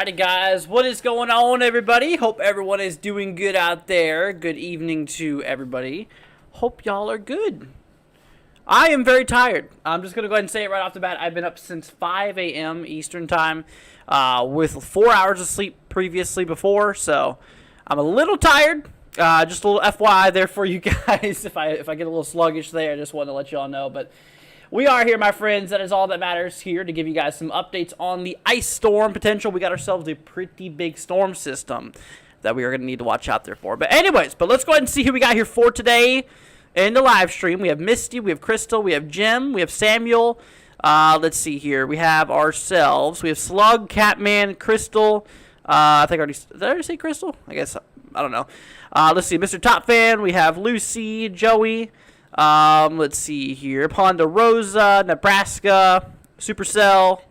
Alrighty, guys, what is going on, everybody? Hope everyone is doing good out there. Good evening to everybody. Hope y'all are good. I am very tired. I'm just going to go ahead and say it right off the bat. I've been up since 5 a.m. Eastern Time with 4 hours of sleep previously before, so I'm a little tired. Just a little FYI there for you guys. If I get a little sluggish there, I just wanted to let you all know, but we are here, my friends. That is all that matters here to give you guys some updates on the ice storm potential. We got ourselves a pretty big storm system that we are going to need to watch out there for. But anyways, let's go ahead and see who we got here for today in the live stream. We have Misty, we have Crystal, we have Jim, we have Samuel. Let's see here. We have ourselves. We have Slug, Catman, Crystal. I think did I already say Crystal? I guess. I don't know. Let's see. Mr. Top Fan. We have Lucy, Joey. Let's see here. Ponderosa, Nebraska, Supercell,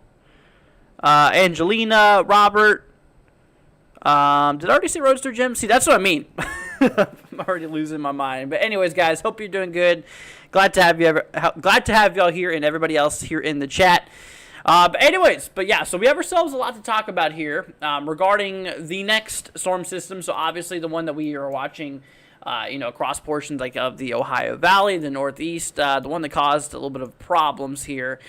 Angelina, Robert. Did I already say Roadster Jim? See, that's what I mean. I'm already losing my mind. But anyways, guys, hope you're doing good. Glad to have y'all here and everybody else here in the chat. But yeah, so we have ourselves a lot to talk about here regarding the next storm system. So obviously the one that we are watching across portions like of the Ohio Valley, the Northeast, the one that caused a little bit of problems here.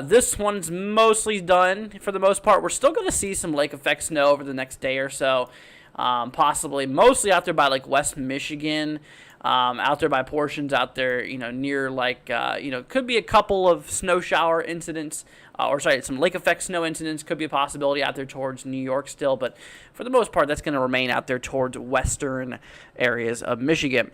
This one's mostly done for the most part. We're still going to see some lake effect snow over the next day or so, possibly mostly out there by like West Michigan, out there by portions out there, near like, could be a couple of snow shower incidents. Some lake effect snow incidents could be a possibility out there towards New York still, but for the most part, that's going to remain out there towards western areas of Michigan.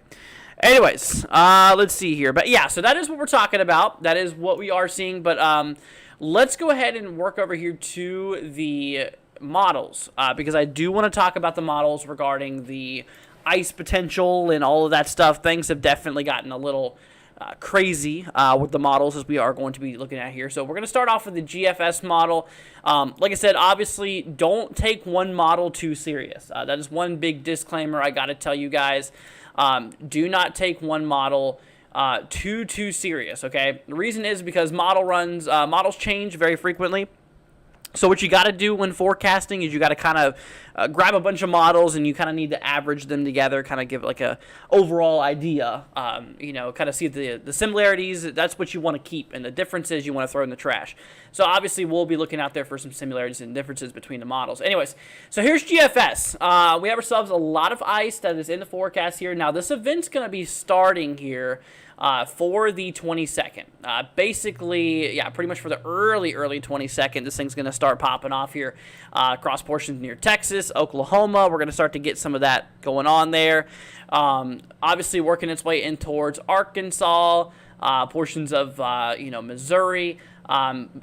Anyways, let's see here. But yeah, so that is what we're talking about. That is what we are seeing. But let's go ahead and work over here to the models, because I do want to talk about the models regarding the ice potential and all of that stuff. Things have definitely gotten a little crazy with the models as we are going to be looking at here. So we're going to start off with the GFS model. Like I said, obviously don't take one model too serious. That is one big disclaimer I got to tell you guys. Do not take one model too serious, okay? The reason is because models change very frequently. So what you got to do when forecasting is you got to kind of grab a bunch of models and you kind of need to average them together, kind of give like a overall idea, kind of see the similarities. That's what you want to keep, and the differences you want to throw in the trash. So obviously we'll be looking out there for some similarities and differences between the models. Anyways, so here's GFS. We have ourselves a lot of ice that is in the forecast here. Now this event's going to be starting here for the 22nd. Basically, yeah, pretty much for the early 22nd, this thing's going to start popping off here across portions near Texas, Oklahoma. We're going to start to get some of that going on there. Obviously, working its way in towards Arkansas, portions of, Missouri,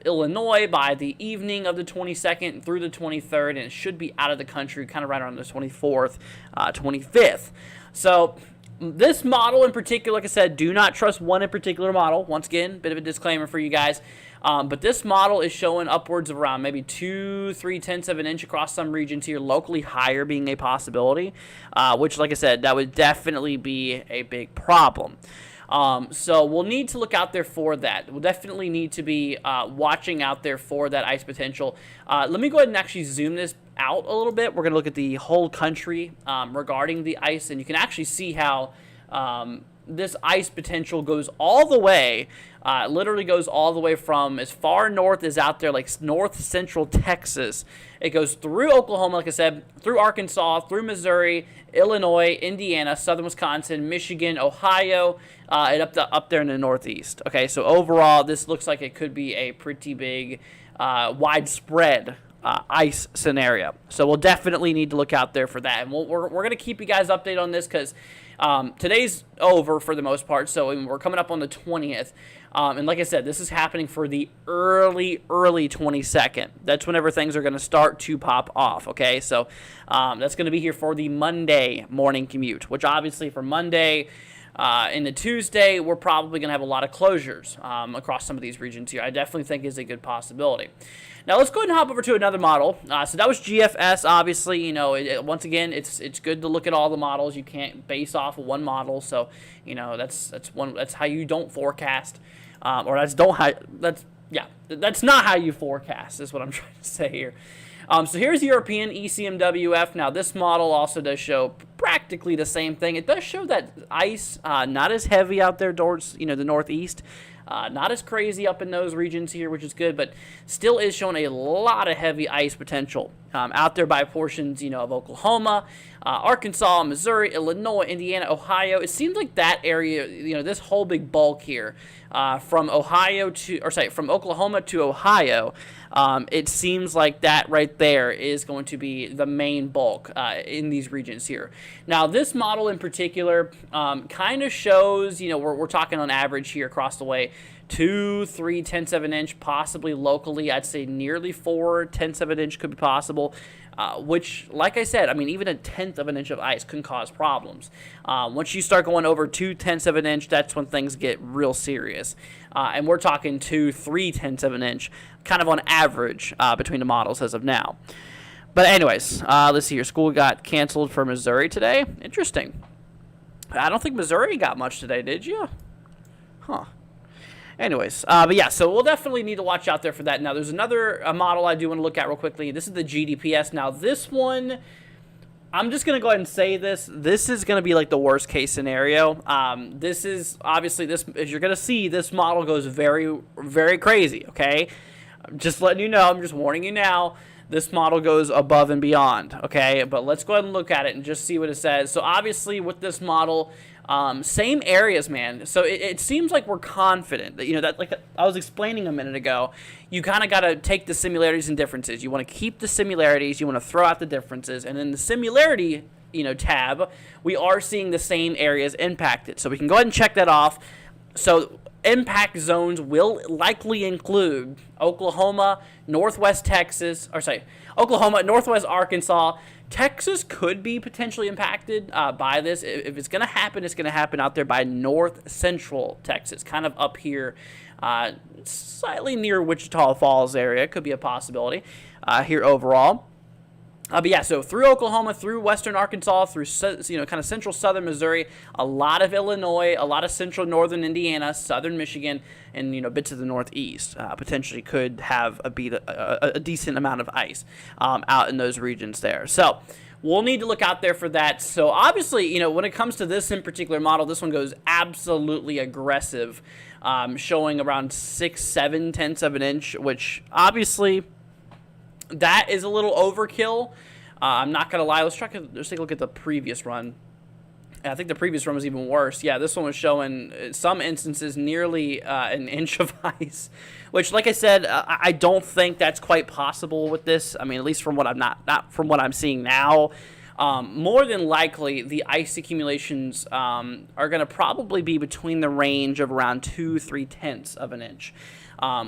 Illinois by the evening of the 22nd through the 23rd, and it should be out of the country kind of right around the 24th, 25th. So this model in particular, like I said, do not trust one in particular model. Once again, bit of a disclaimer for you guys. But this model is showing upwards of around maybe 2-3 of an inch across some regions here, locally higher being a possibility, which, like I said, that would definitely be a big problem. So we'll need to look out there for that. We'll definitely need to be watching out there for that ice potential. Let me go ahead and actually zoom this out a little bit. We're going to look at the whole country regarding the ice, and you can actually see how this ice potential goes all the way, literally goes all the way from as far north as out there, like north central Texas. It goes through Oklahoma, like I said, through Arkansas, through Missouri, Illinois, Indiana, southern Wisconsin, Michigan, Ohio, and up there in the Northeast. Okay, so overall, this looks like it could be a pretty big, widespread ice scenario. So we'll definitely need to look out there for that. And we're going to keep you guys updated on this because today's over for the most part. So we're coming up on the 20th. And like I said, this is happening for the early 22nd. That's whenever things are going to start to pop off, okay? So that's going to be here for the Monday morning commute, which obviously for Monday into Tuesday, we're probably going to have a lot of closures across some of these regions here. I definitely think is a good possibility. Now let's go ahead and hop over to another model. So that was GFS. Obviously, once again, it's good to look at all the models. You can't base off of one model. So that's how you don't forecast, or that's Yeah, that's not how you forecast, is what I'm trying to say here. So here's European ECMWF. Now, this model also does show practically the same thing. It does show that ice not as heavy out there towards, the northeast. Not as crazy up in those regions here, which is good, but still is showing a lot of heavy ice potential out there by portions, of Oklahoma, Arkansas, Missouri, Illinois, Indiana, Ohio. It seems like that area, this whole big bulk here, from Oklahoma to Ohio, it seems like that right there is going to be the main bulk in these regions here. Now, this model in particular kind of shows, we're talking on average here across the way, 2, 3 tenths of an inch, possibly locally. I'd say nearly 4 tenths of an inch could be possible, which, like I said, even a tenth of an inch of ice can cause problems. Once you start going over 2 tenths of an inch, that's when things get real serious. And we're talking 2, 3 tenths of an inch, kind of on average between the models as of now. But anyways, let's see here. School got canceled for Missouri today. Interesting. I don't think Missouri got much today, did you? Huh. Anyways, but yeah, so we'll definitely need to watch out there for that. Now, there's another model I do want to look at real quickly. This is the GDPS. Now, this one, I'm just going to go ahead and say this. This is going to be like the worst case scenario. This is, obviously, as you're going to see, this model goes very, very crazy, okay? Just letting you know, I'm just warning you now. This model goes above and beyond, okay? But let's go ahead and look at it and just see what it says. So, obviously, with this model, same areas, man. So it seems like we're confident that, that, like I was explaining a minute ago, you kind of got to take the similarities and differences. You want to keep the similarities, you want to throw out the differences, and in the similarity, tab, we are seeing the same areas impacted. So we can go ahead and check that off. So impact zones will likely include Oklahoma, Northwest Arkansas. Texas could be potentially impacted by this. If it's going to happen, it's going to happen out there by north central Texas, kind of up here, slightly near Wichita Falls area. Could be a possibility here overall. But yeah, so through Oklahoma, through western Arkansas, through kind of central southern Missouri, a lot of Illinois, a lot of central northern Indiana, southern Michigan, and bits of the northeast potentially could have a decent amount of ice out in those regions there. So we'll need to look out there for that. So obviously, when it comes to this in particular model, this one goes absolutely aggressive, showing around 6, 7 tenths of an inch, which obviously that is a little overkill. I'm not going to lie. Let's take a look at the previous run. I think the previous run was even worse. Yeah, this one was showing some instances nearly an inch of ice, which, like I said, I don't think that's quite possible with this. At least from what not from what I'm seeing now. More than likely, the ice accumulations are going to probably be between the range of around 2, 3 tenths of an inch.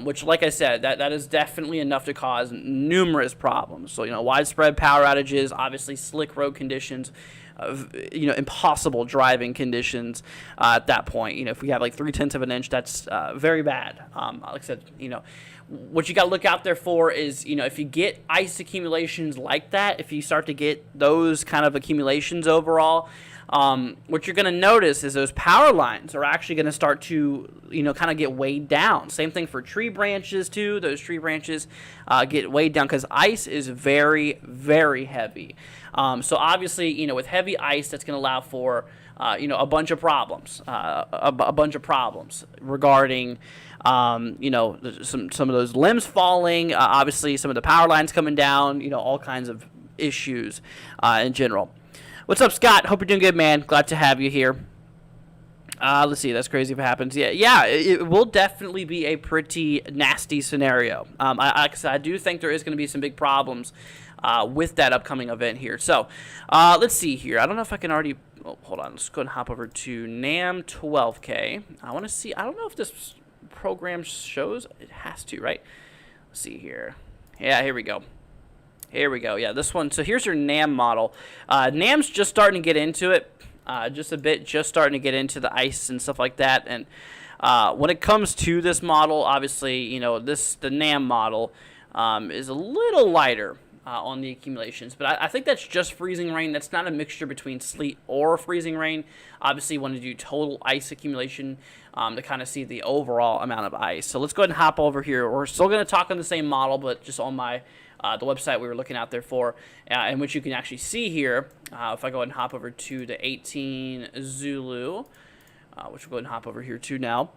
Which, like I said, that is definitely enough to cause numerous problems. So, widespread power outages, obviously slick road conditions, impossible driving conditions at that point. If we have like 3 tenths of an inch, that's very bad. Like I said, what you got to look out there for is, if you get ice accumulations like that, if you start to get those kind of accumulations overall, what you're going to notice is those power lines are actually going to start to, kind of get weighed down. Same thing for tree branches, too. Those tree branches get weighed down because ice is very, very heavy. So obviously, with heavy ice, that's going to allow for, a bunch of problems, a bunch of problems regarding, some of those limbs falling, obviously some of the power lines coming down, all kinds of issues in general. What's up, Scott? Hope you're doing good, man. Glad to have you here. Let's see. That's crazy if it happens. Yeah, it will definitely be a pretty nasty scenario. I do think there is going to be some big problems with that upcoming event here. So, let's see here. I don't know if I can already... Oh, hold on. Let's go and hop over to NAM 12K. I want to see... I don't know if this program shows... It has to, right? Let's see here. Yeah, here we go. Here we go. Yeah, this one. So here's your NAM model. NAM's just starting to get into it, just a bit, just starting to get into the ice and stuff like that. And when it comes to this model, obviously, the NAM model is a little lighter on the accumulations. But I think that's just freezing rain. That's not a mixture between sleet or freezing rain. Obviously, you want to do total ice accumulation to kind of see the overall amount of ice. So let's go ahead and hop over here. We're still going to talk on the same model, but just on my the website we were looking out there for, in which you can actually see here. If I go ahead and hop over to the 18 Zulu, which we'll go ahead and hop over here to now.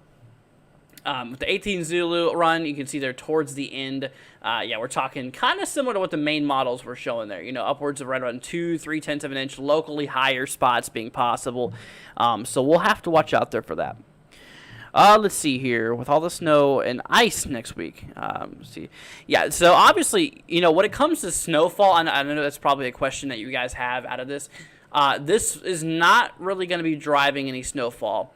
With the 18 Zulu run, you can see there towards the end, yeah, we're talking kind of similar to what the main models were showing there. You know, upwards of right around 2/3 of an inch, locally higher spots being possible. So we'll have to watch out there for that. Let's see here, with all the snow and ice next week. Let's see. Yeah, so obviously, you know, when it comes to snowfall, and I know that's probably a question that you guys have out of this, this is not really going to be driving any snowfall.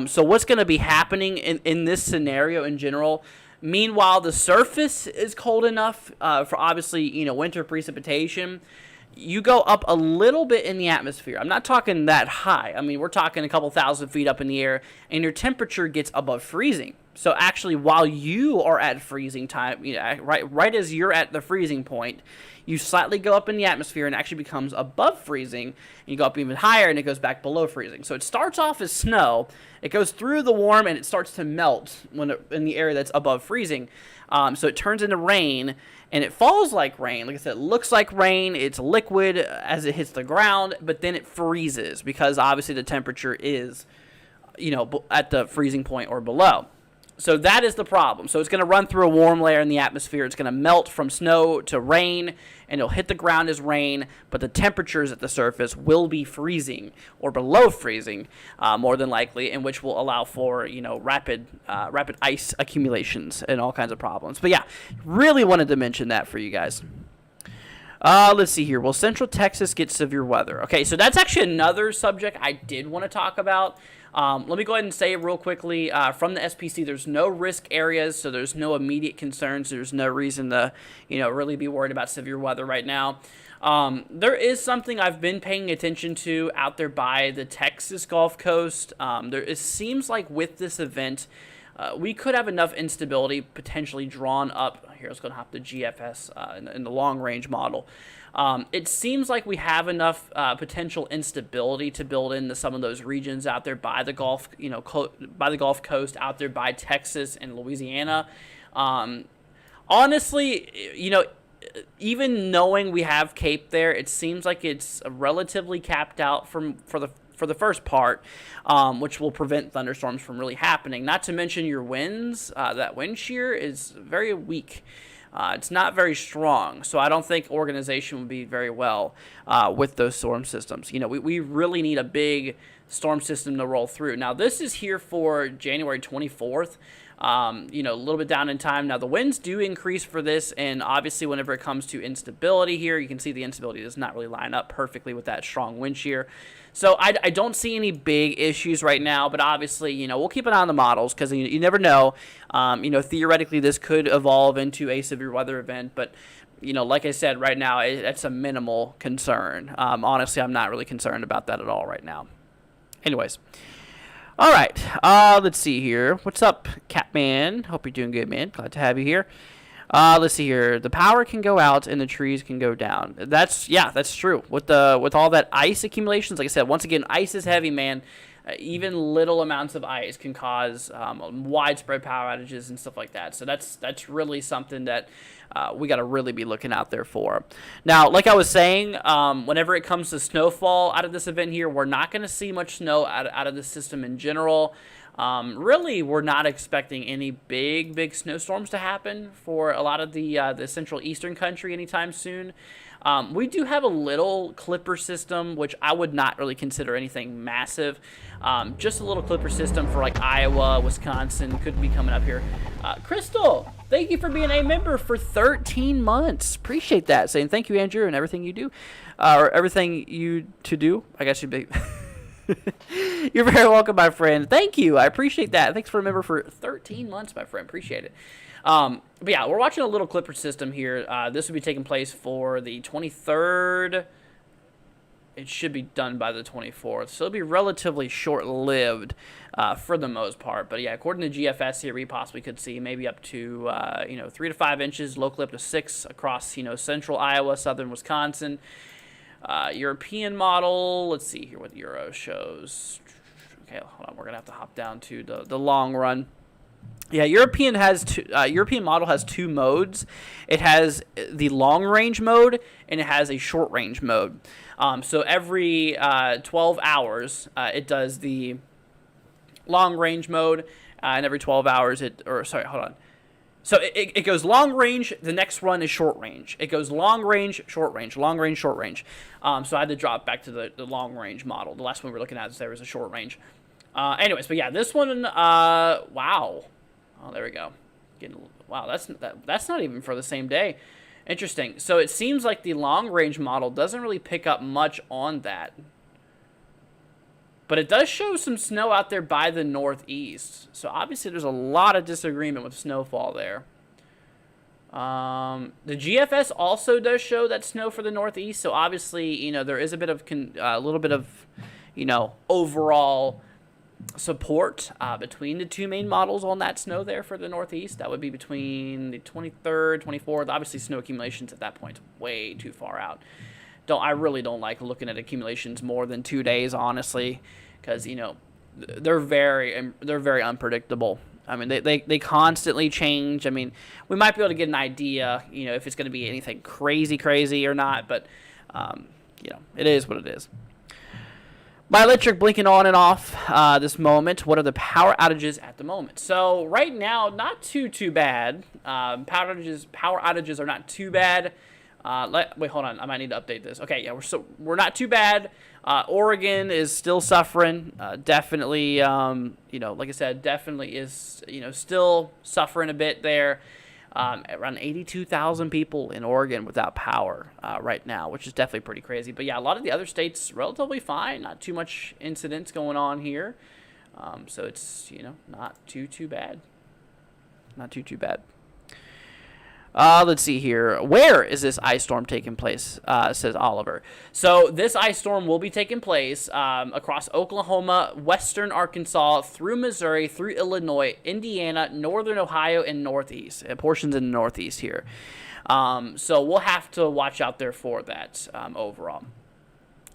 So what's going to be happening in this scenario in general? Meanwhile, the surface is cold enough for obviously, you know, winter precipitation. You go up a little bit in the atmosphere. I'm not talking that high. I mean, we're talking a couple thousand feet up in the air, and your temperature gets above freezing. So actually, while you are at freezing time, you know, right as you're at the freezing point, you slightly go up in the atmosphere and actually becomes above freezing. And you go up even higher, and it goes back below freezing. So it starts off as snow. It goes through the warm, and it starts to melt in the area that's above freezing. So it turns into rain, and it falls like rain. Like I said, it looks like rain. It's liquid as it hits the ground, but then it freezes because obviously the temperature is, you know, at the freezing point or below. So that is the problem. So it's going to run through a warm layer in the atmosphere. It's going to melt from snow to rain, and it'll hit the ground as rain, but the temperatures at the surface will be freezing or below freezing, more than likely, in which will allow for, you know, rapid ice accumulations and all kinds of problems. But yeah, really wanted to mention that for you guys. Let's see here. Will Central Texas get severe weather? Okay, so that's actually another subject I did want to talk about. Let me go ahead and say real quickly, from the SPC, there's no risk areas, so there's no immediate concerns. There's no reason to, you know, really be worried about severe weather right now. There is something I've been paying attention to out there by the Texas Gulf Coast. It seems like with this event, we could have enough instability potentially drawn up. Here, let's go and hop the GFS in the long-range model. It seems like we have enough potential instability to build into some of those regions out there by the Gulf, you know, by the Gulf Coast, out there by Texas and Louisiana. Honestly, you know, even knowing we have Cape there, it seems like it's relatively capped out for the first part, which will prevent thunderstorms from really happening. Not to mention your winds, that wind shear is very weak. It's not very strong, so I don't think organization would be very well with those storm systems. You know, we really need a big storm system to roll through. Now, this is here for January 24th. You know, a little bit down in time. Now, the winds do increase for this, and obviously whenever it comes to instability here, you can see the instability does not really line up perfectly with that strong wind shear. So I don't see any big issues right now, but obviously, you know, we'll keep an eye on the models because you never know. You know, theoretically, this could evolve into a severe weather event, but, you know, like I said, right now, it's a minimal concern. Honestly, I'm not really concerned about that at all right now. Anyways. All right, let's see here. What's up, Catman? Hope you're doing good, man. Glad to have you here. Let's see here. The power can go out and the trees can go down. That's true. With all that ice accumulations, like I said, once again, ice is heavy, man. Even little amounts of ice can cause widespread power outages and stuff like that. So that's really something that we got to really be looking out there for. Now, like I was saying, whenever it comes to snowfall out of this event here, we're not going to see much snow out of the system in general. Really, we're not expecting any big snowstorms to happen for a lot of the central eastern country anytime soon. We do have a little clipper system, which I would not really consider anything massive. Just a little clipper system for like Iowa, Wisconsin could be coming up here. Crystal, thank you for being a member for 13 months. Appreciate that. Saying thank you, Andrew, and everything you do, or everything you to do. I guess you'd be. You're very welcome, my friend. Thank you. I appreciate that. Thanks for a member for 13 months, my friend. Appreciate it. But yeah, we're watching a little clipper system here. This will be taking place for the 23rd. it should be done by the 24th. So it'll be relatively short-lived for the most part. But yeah, according to GFS here, we possibly could see maybe up to 3 to 5 inches, locally up to 6 across central Iowa, southern Wisconsin. European model. Let's see here what the Euro shows. Okay, hold on. We're gonna have to hop down to the long run. Yeah, European model has 2 modes. It has the long range mode and it has a short range mode. So every 12 hours, it does the long range mode, and every 12 hours So it goes long range. The next one is short range. It goes long range, short range, long range, short range. So I had to drop back to the long range model. The last one we were looking at there was a short range. Anyways, but yeah, this one, wow. Oh, there we go. Wow, that's not even for the same day. Interesting. So it seems like the long-range model doesn't really pick up much on that. But it does show some snow out there by the northeast. So obviously there's a lot of disagreement with snowfall there. The GFS also does show that snow for the northeast. So obviously, there is a little bit of, overall support between the 2 main models on that snow there for the northeast. That would be between the 23rd, 24th. Obviously, snow accumulations at that point way too far out. I really don't like looking at accumulations more than 2 days, honestly, because they're very unpredictable. I mean, they constantly change. I mean, we might be able to get an idea, if it's going to be anything crazy or not, but it is what it is. My electric blinking on and off this moment. What are the power outages at the moment? So right now, not too bad. Power outages are not too bad. Wait, hold on. I might need to update this. Okay, yeah, we're not too bad. Oregon is still suffering. Definitely, like I said, definitely is still suffering a bit there. Around 82,000 people in Oregon without power right now, which is definitely pretty crazy. But yeah, a lot of the other states relatively fine. Not too much incidents going on here. So it's, not too bad. Not too bad. Let's see here. Where is this ice storm taking place? Says Oliver. So this ice storm will be taking place across Oklahoma, western Arkansas, through Missouri, through Illinois, Indiana, northern Ohio, and northeast. Portions in the northeast here. So we'll have to watch out there for that overall.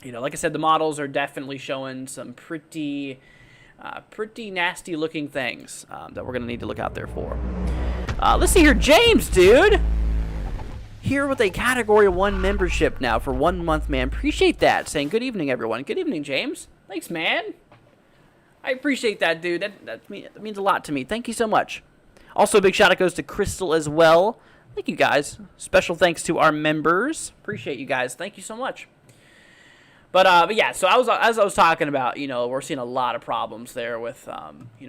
Like I said, the models are definitely showing some pretty nasty looking things that we're going to need to look out there for. Let's see here, James, dude. Here with a Category 1 membership now for 1 month, man. Appreciate that. Saying good evening, everyone. Good evening, James. Thanks, man. I appreciate that, dude. That means a lot to me. Thank you so much. Also, a big shout out goes to Crystal as well. Thank you, guys. Special thanks to our members. Appreciate you guys. Thank you so much. But yeah, so as I was talking about, we're seeing a lot of problems there with,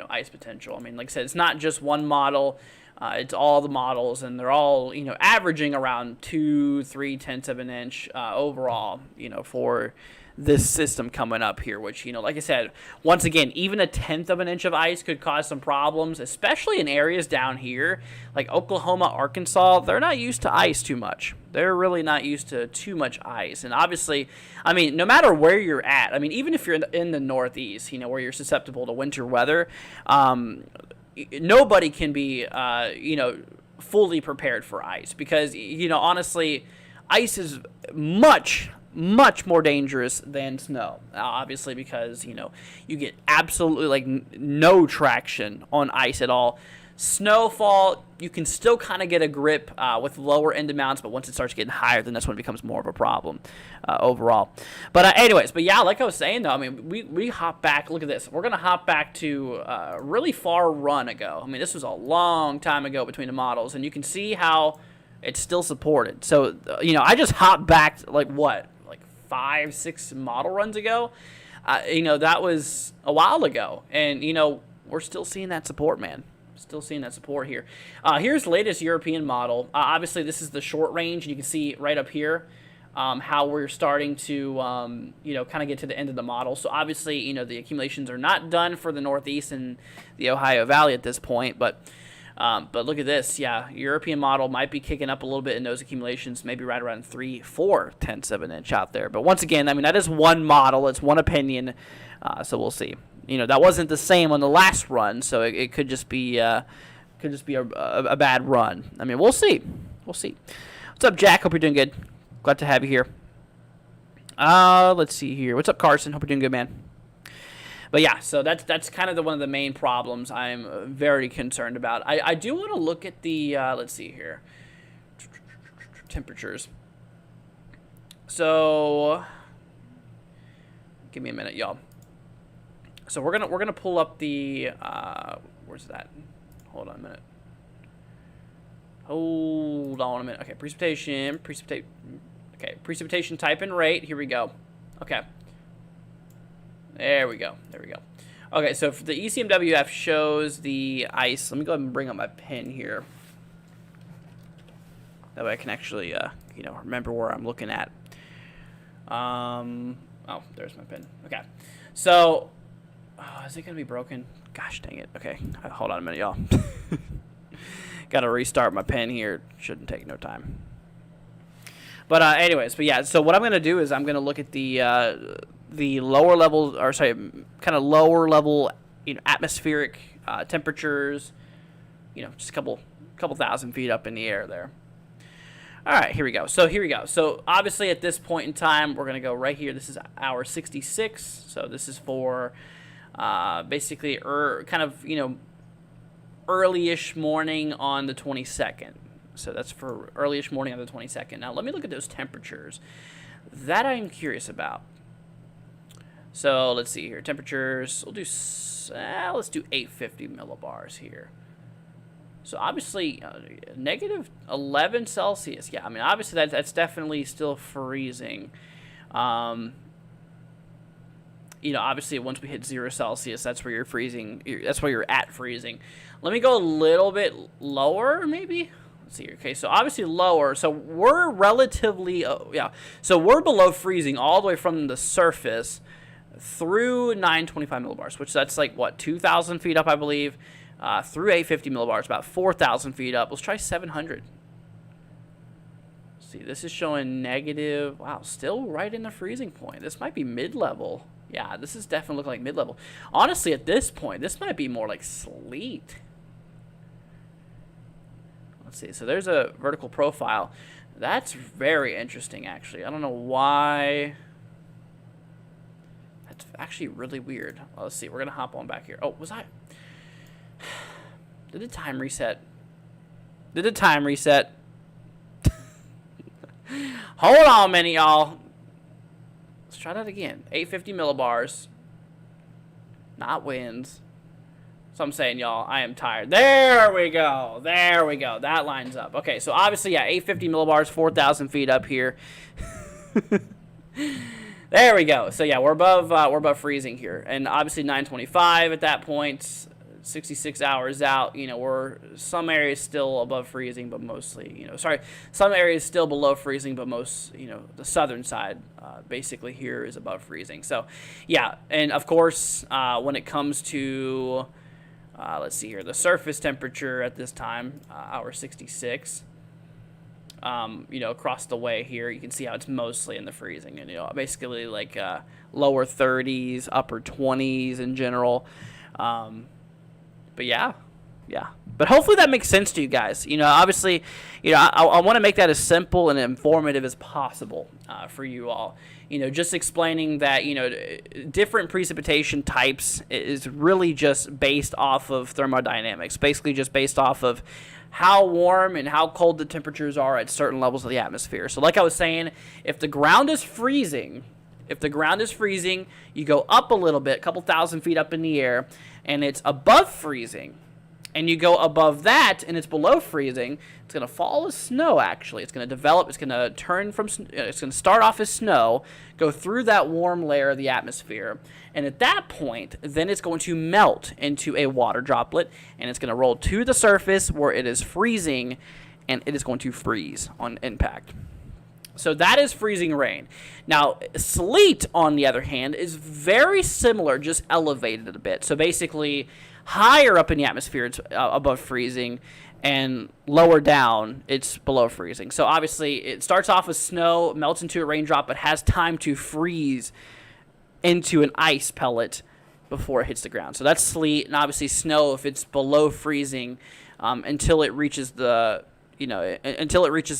ice potential. I mean, like I said, it's not just one model. It's all the models, and they're all, averaging around 2-3 tenths of an inch overall, for this system coming up here, which, like I said, once again, even a tenth of an inch of ice could cause some problems, especially in areas down here, like Oklahoma, Arkansas. They're not used to ice too much. They're really not used to too much ice. And obviously, I mean, no matter where you're at, I mean, even if you're in the Northeast, where you're susceptible to winter weather, nobody can be, fully prepared for ice because, honestly, ice is much more dangerous than snow, obviously, because, you get absolutely, no traction on ice at all. Snowfall, you can still kind of get a grip with lower end amounts, but once it starts getting higher, then that's when it becomes more of a problem overall. But anyways, yeah, like I was saying, though, I mean, we hop back. Look at this. We're going to hop back to a really far run ago. I mean, this was a long time ago between the models, and you can see how it's still supported. So, I just hopped back, 5-6 model runs ago. That was a while ago, and, we're still seeing that support, man. Still seeing that support here. Here's the latest European model. Obviously, this is the short range, and you can see right up here how we're starting to, kind of get to the end of the model. So obviously, the accumulations are not done for the Northeast and the Ohio Valley at this point, but But look at this. Yeah, European model might be kicking up a little bit in those accumulations, maybe right around 3/4 of an inch out there. But once again, I mean, that is one model. It's one opinion. So we'll see. That wasn't the same on the last run, so it could just be a bad run. I mean, we'll see. We'll see. What's up, Jack? Hope you're doing good. Glad to have you here. Let's see here. What's up, Carson? Hope you're doing good, man. But yeah, so that's kind of one of the main problems I'm very concerned about. I do want to look at the let's see here, temperatures. So give me a minute, y'all. So we're gonna pull up the where's that? Hold on a minute. Hold on a minute. Okay, precipitation. Okay, precipitation type and rate. Here we go. Okay. There we go. Okay, so for the ECMWF shows the ice. Let me go ahead and bring up my pen here. That way I can actually, remember where I'm looking at. Oh, there's my pen. Okay. So, is it going to be broken? Gosh dang it. Okay, hold on a minute, y'all. Got to restart my pen here. Shouldn't take no time. But anyways, yeah. So what I'm going to do is I'm going to look at the lower level, or sorry, kind of lower level, atmospheric temperatures. Just a couple thousand feet up in the air there. All right, here we go. So obviously at this point in time, we're going to go right here. This is hour 66. So this is for basically kind of, early-ish morning on the 22nd. So that's for early-ish morning on the 22nd. Now, let me look at those temperatures. That I'm curious about. So, let's see here. Temperatures, let's do 850 millibars here. So, obviously, negative 11 Celsius. Yeah, I mean, obviously, that's definitely still freezing. Obviously, once we hit 0 Celsius, that's where you're freezing. That's where you're at freezing. Let me go a little bit lower, maybe. Let's see here. Okay, so obviously lower. So we're relatively, So we're below freezing all the way from the surface through 925 millibars, which that's like, 2,000 feet up, I believe, through 850 millibars, about 4,000 feet up. Let's try 700. See, this is showing negative. Wow, still right in the freezing point. This might be mid-level. Yeah, this is definitely looking like mid-level. Honestly, at this point, this might be more like sleet. Let's see. So there's a vertical profile. That's very interesting, actually. I don't know why. That's actually really weird. Well, let's see. We're going to hop on back here. Oh, was I? Did the time reset? Hold on a minute, y'all. Let's try that again. 850 millibars. Not winds. So I'm saying, y'all, I am tired. There we go. That lines up. Okay, so obviously, yeah, 850 millibars, 4,000 feet up here. There we go. So yeah, we're above freezing here, and obviously 925 at that point. 66 hours out, we're some areas still above freezing, but mostly, some areas still below freezing, but most, the southern side, basically here is above freezing. So, yeah, and of course, when it comes to, let's see here, the surface temperature at this time, hour 66, across the way here, you can see how it's mostly in the freezing, and, basically like lower 30s, upper 20s in general. But yeah. But hopefully that makes sense to you guys. Obviously, I want to make that as simple and informative as possible for you all. Just explaining that, different precipitation types is really just based off of thermodynamics. Basically just based off of how warm and how cold the temperatures are at certain levels of the atmosphere. So like I was saying, if the ground is freezing, you go up a little bit, a couple thousand feet up in the air, and it's above freezing, and you go above that, and it's below freezing, it's going to fall as snow, actually. It's going to develop, it's going to start off as snow, go through that warm layer of the atmosphere, and at that point, then it's going to melt into a water droplet, and it's going to roll to the surface where it is freezing, and it is going to freeze on impact. So that is freezing rain. Now, sleet, on the other hand, is very similar, just elevated a bit. So basically, Higher up in the atmosphere, it's above freezing, and lower down, it's below freezing. So obviously, it starts off with snow, melts into a raindrop, but has time to freeze into an ice pellet before it hits the ground. So that's sleet, and obviously snow if it's below freezing until it reaches the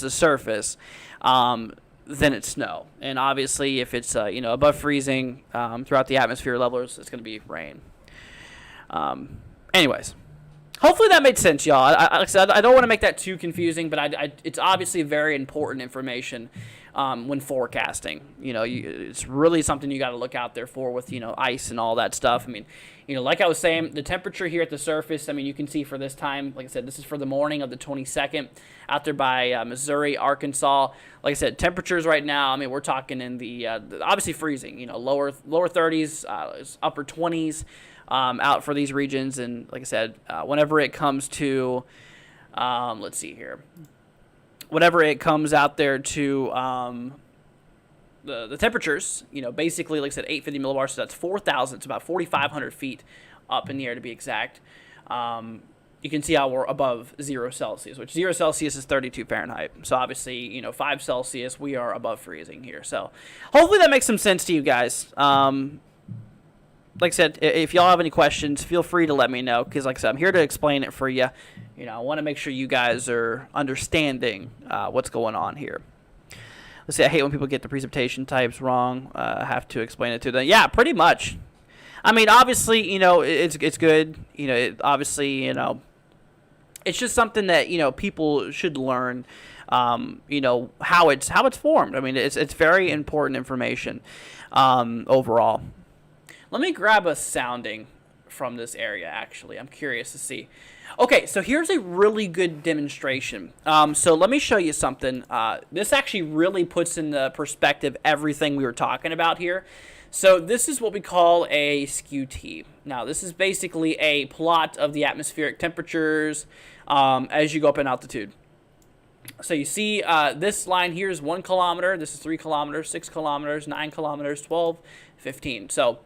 surface. Then it's snow, and obviously if it's above freezing throughout the atmosphere levels, it's going to be rain. Anyways, hopefully that made sense, y'all. Like I said, I don't want to make that too confusing, but it's obviously very important information when forecasting. It's really something you got to look out there for with ice and all that stuff. I mean, like I was saying, the temperature here at the surface, I mean, you can see for this time, like I said, this is for the morning of the 22nd out there by Missouri, Arkansas. Like I said, temperatures right now, I mean, we're talking in the obviously freezing, lower 30s, upper 20s out for these regions. And like I said, whenever it comes to, let's see here, whenever it comes out there to the temperatures, basically, like I said, 850 millibars, so that's 4,000. It's about 4,500 feet up in the air to be exact. You can see how we're above 0 Celsius, which 0 Celsius is 32 Fahrenheit. So obviously, 5 Celsius, we are above freezing here. So hopefully that makes some sense to you guys. Like I said, if y'all have any questions, feel free to let me know, because like I said, I'm here to explain it for you. I want to make sure you guys are understanding what's going on here. Let's see, I hate when people get the precipitation types wrong. I have to explain it to them. Yeah, pretty much. I mean, obviously, it's good. Obviously, it's just something that, people should learn, how it's formed. I mean, it's very important information overall. Let me grab a sounding from this area, actually. I'm curious to see. Okay, so here's a really good demonstration. So let me show you something. This actually really puts into perspective everything we were talking about here. So this is what we call a skew T. Now, this is basically a plot of the atmospheric temperatures as you go up in altitude. So you see this line here is 1 kilometer. This is 3 kilometers, 6 kilometers, 9 kilometers, 12, 15. So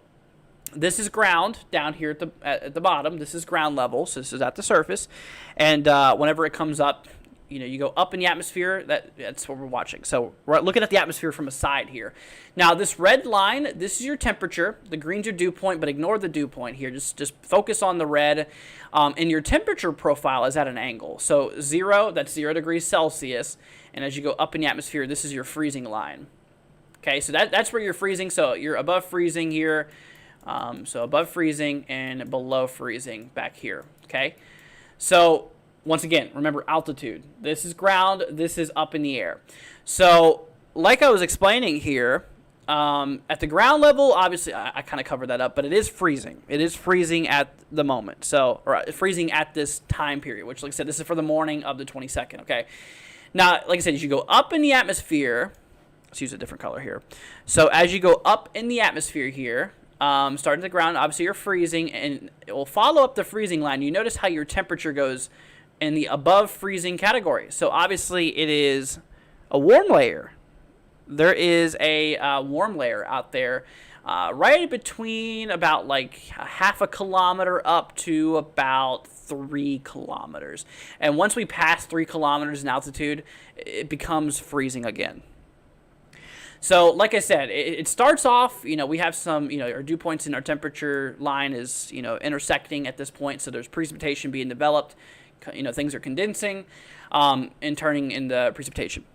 this is ground down here at the bottom. This is ground level, so this is at the surface. And whenever it comes up, you go up in the atmosphere. That's what we're watching. So we're looking at the atmosphere from a side here. Now, this red line, this is your temperature. The green's your dew point, but ignore the dew point here. Just focus on the red. And your temperature profile is at an angle. So 0, that's 0 degrees Celsius. And as you go up in the atmosphere, this is your freezing line. Okay, so that's where you're freezing. So you're above freezing here. So above freezing and below freezing back here, okay? So once again, remember altitude. This is ground, this is up in the air. So like I was explaining here, at the ground level, obviously, I kind of covered that up, but it is freezing. It is freezing at the moment, or freezing at this time period, which, like I said, this is for the morning of the 22nd, okay? Now, like I said, as you go up in the atmosphere, let's use a different color here. So as you go up in the atmosphere here, starting at the ground, obviously you're freezing, and it will follow up the freezing line. You notice how your temperature goes in the above freezing category. So obviously it is a warm layer. There is a warm layer out there right between about like half a kilometer up to about 3 kilometers. And once we pass 3 kilometers in altitude, it becomes freezing again. So, like I said, it starts off, we have some, our dew points in our temperature line is, intersecting at this point. So there's precipitation being developed, things are condensing and turning into precipitation.